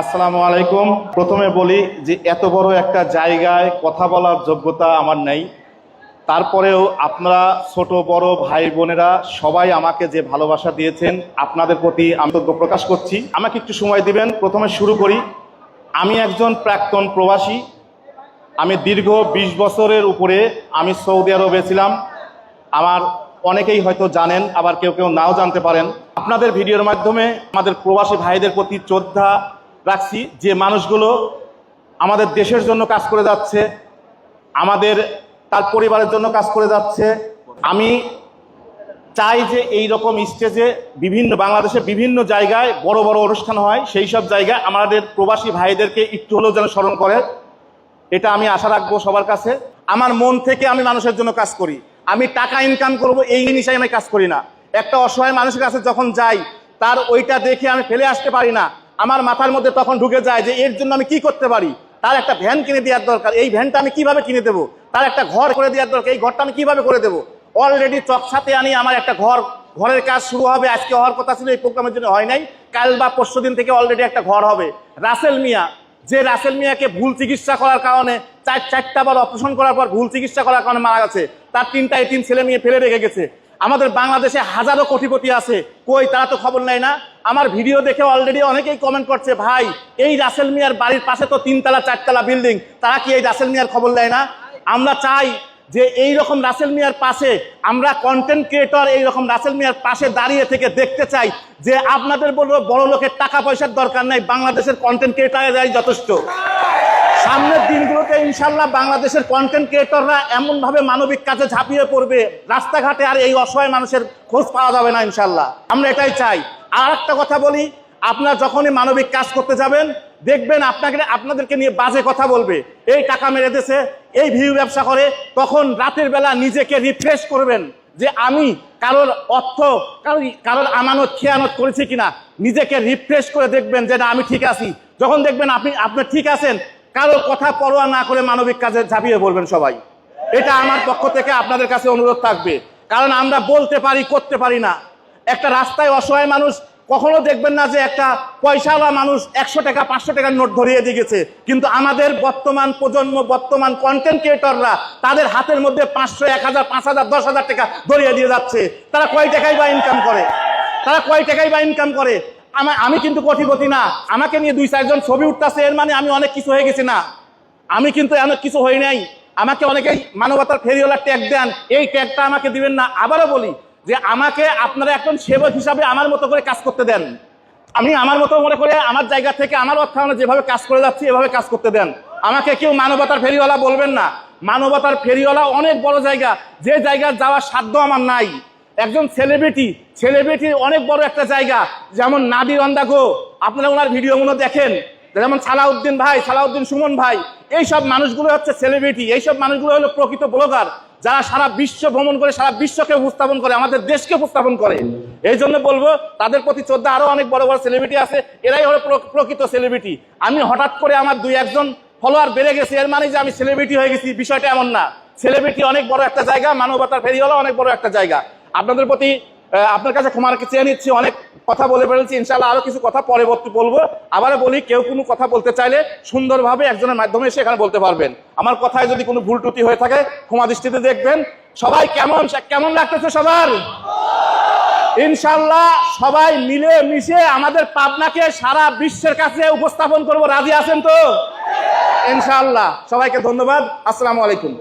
আসসালামু আলাইকুম। প্রথমে বলি যে এত বড় একটা জায়গায় কথা বলার যোগ্যতা আমার নেই। তারপরেও আপনারা ছোট বড় ভাই বোনেরা সবাই আমাকে যে ভালোবাসা দিয়েছেন, আপনাদের প্রতি আমি কৃতজ্ঞ প্রকাশ করছি। আমাকে একটু সময় দিবেন। প্রথমে শুরু করি। আমি একজন প্রাক্তন প্রবাসী। আমি দীর্ঘ 20 বছরের উপরে আমি সৌদি আরবে ছিলাম। আমার অনেকেই হয়তো জানেন, আবার কেউ কেউ নাও জানতে পারেন। আপনাদের ভিডিওর মাধ্যমে আমাদের প্রবাসী ভাইদের প্রতি শ্রদ্ধা রাখছি, যে মানুষগুলো আমাদের দেশের জন্য কাজ করে যাচ্ছে, আমাদের তার পরিবারের জন্য কাজ করে যাচ্ছে। আমি চাই যে এই রকম স্টেজে বাংলাদেশে বিভিন্ন জায়গায় বড় বড় অনুষ্ঠান হয়, সেই সব জায়গায় আমাদের প্রবাসী ভাইদেরকে একটু হলেও যেন স্মরণ করে। এটা আমি আশা রাখবো সবার কাছে। আমার মন থেকে আমি মানুষের জন্য কাজ করি। আমি টাকা ইনকাম করব এই জিনিসে আমি কাজ করি না। একটা অসহায় মানুষের কাছে যখন যাই, তার ওইটা দেখে আমি ফেলে আসতে পারি না। আমার মাথার মধ্যে তখন ঢুকে যায় যে এর জন্য আমি কি করতে পারি। তার একটা ভ্যান কিনে দেওয়ার দরকার, এই ভ্যানটা আমি কিভাবে কিনে দেবো। তার একটা ঘর করে দেওয়ার দরকার, এই ঘরটা আমি কিভাবে করে দেবো। অলরেডি চকসাতে আনি আমার একটা ঘরের কাজ শুরু হবে। আজকে হওয়ার কথা ছিল, এই প্রোগ্রামের জন্য হয় নাই। কাল বা পরশু দিন থেকে অলরেডি একটা ঘর হবে। রাসেল মিয়াকে ভুল চিকিৎসা করার কারণে চারটা বার অপারেশন করার পর ভুল চিকিৎসা করার কারণে মারা গেছে। তার 3টা এতিম ছেলে মেয়ে ফেলে রেখে গেছে। আমাদের বাংলাদেশে হাজারো কোটিপতি আছে, কই তারা তো খবর নেয় না। আমার ভিডিও দেখে অলরেডি অনেকেই কমেন্ট করছে, ভাই এই রাসেল মিয়ার বাড়ির পাশে তো 3তলা 4তলা বিল্ডিং, তারা কি এই রাসেল মিয়ার খবর নেয় না। আমরা চাই যে এই রকম রাসেল মিয়ার পাশে আমরা কন্টেন্ট ক্রিয়েটর এই রকম রাসেল মিয়ার পাশে দাঁড়িয়ে থেকে দেখতে চাই যে আপনাদের বড় লোকের টাকা পয়সার দরকার নাই, বাংলাদেশের কন্টেন্ট ক্রিয়েটররাই যথেষ্ট। সামনের দিনগুলোতে ইনশাল্লাহ বাংলাদেশের কন্টেন্ট ক্রিয়েটররা এমনভাবে মানবিক কাজে ঝাঁপিয়ে পড়বে, রাস্তাঘাটে আর এই অসহায় মানুষের খোঁজ পাওয়া যাবে না ইনশাল্লাহ। আমরা এটাই চাই। আর একটা কথা বলি, আপনারা যখনই মানবিক কাজ করতে যাবেন দেখবেন আপনাদেরকে নিয়ে বাজে কথা বলবে, এই টাকা মেরে দিয়েছে, এই ভিউ ব্যবসা করে। তখন রাতের বেলা নিজেকে রিফ্রেশ করবেন যে আমি কারোর অর্থ কারোর আমানত খেয়ানত করেছি কিনা। নিজেকে রিফ্রেশ করে দেখবেন যে না আমি ঠিক আছি। যখন দেখবেন আপনি ঠিক আছেন, কারোর কথা পরোয়া না করে মানবিক কাজে ঝাঁপিয়ে পড়বেন সবাই। এটা আমার পক্ষ থেকে আপনাদের কাছে অনুরোধ থাকবে। কারণ আমরা বলতে পারি, করতে পারি না। একটা রাস্তায় অসহায় মানুষ কখনো দেখবেন না যে একটা পয়সাওয়ালা মানুষ 100 টাকা 500 টাকার নোট ধরিয়ে দিয়ে গেছে, কিন্তু আমাদের বর্তমান প্রজন্ম, বর্তমান কন্টেন্ট ক্রিয়েটররা তাদের হাতের মধ্যে 500, 1000, 5000, 10,000 টাকা ধরিয়ে দিয়ে যাচ্ছে। তারা কয় টাকাই বা ইনকাম করে। আমি কিন্তু কোটিপতি না। আমাকে নিয়ে 2-4 জন ছবি উঠতেছে, এর মানে আমি অনেক কিছু হয়ে গেছি না। আমি কিন্তু অনেক কিছু হই নাই। আমাকে অনেকেই মানবতার ফেরিওয়ালার ট্যাগ দেন, এই ট্যাগটা আমাকে দিবেন না। আবারও বলি যে আমাকে আপনারা একজন সেবক হিসাবে আমার মতো করে কাজ করতে দেন। আমি আমার মতো মনে করে আমার জায়গা থেকে আমার অর্থায়নে যেভাবে কাজ করে যাচ্ছি এভাবে কাজ করতে দেন। আমাকে কেউ মানবতার ফেরিওয়ালা বলবেন না। মানবতার ফেরিওয়ালা অনেক বড় জায়গা, যে জায়গায় যাওয়ার সাধ্য আমার নাই। একজন সেলিব্রিটি অনেক বড় একটা জায়গা, যেমন নাদির অন দ্য গো, আপনারা ওনার ভিডিওগুলো দেখেন, যেমন সালাউদ্দিন সুমন ভাই, এইসব মানুষগুলো হচ্ছে সেলিব্রিটি। এইসব মানুষগুলো হলো প্রকৃত ব্লগার, যারা সারা বিশ্ব ভ্রমণ করে, সারা বিশ্বকে উপস্থাপন করে, আমাদের দেশকে উপস্থাপন করে। এই জন্য বলবো তাদের প্রতি শ্রদ্ধা। আরো অনেক বড় বড় সেলিব্রিটি আছে, এরাই হলো প্রকৃত সেলিব্রিটি। আমি হঠাৎ করে আমার 2-1 জন ফলোয়ার বেড়ে গেছে, এর মানে যে আমি সেলিব্রিটি হয়ে গেছি, বিষয়টা এমন না। সেলিব্রিটি অনেক বড় একটা জায়গা, মানবতার ফেরিওয়ালা অনেক বড় একটা জায়গা। আপনাদের প্রতি আপনার কাছে ক্ষমা চেয়ে নিচ্ছি, অনেক কথা বলে ফেলেছি। ইনশাআল্লাহ আরো কিছু কথা পরবর্তী বলবো। আবারও বলি, কেউ কোনো কথা বলতে চাইলে সুন্দরভাবে একজনের মাধ্যমে এসে এখানে বলতে পারবেন। আমার কথায় যদি কোনো ভুল ত্রুটি হয়ে থাকে ক্ষমা দৃষ্টিতে দেখবেন। সবাই কেমন লাগতেছে সবার? ইনশাআল্লাহ সবাই মিলে মিশে আমাদের পাবনাকে সারা বিশ্বের কাছে উপস্থাপন করব। রাজি আছেন তো? ইনশাআল্লাহ। সবাইকে ধন্যবাদ। আসসালামু আলাইকুম।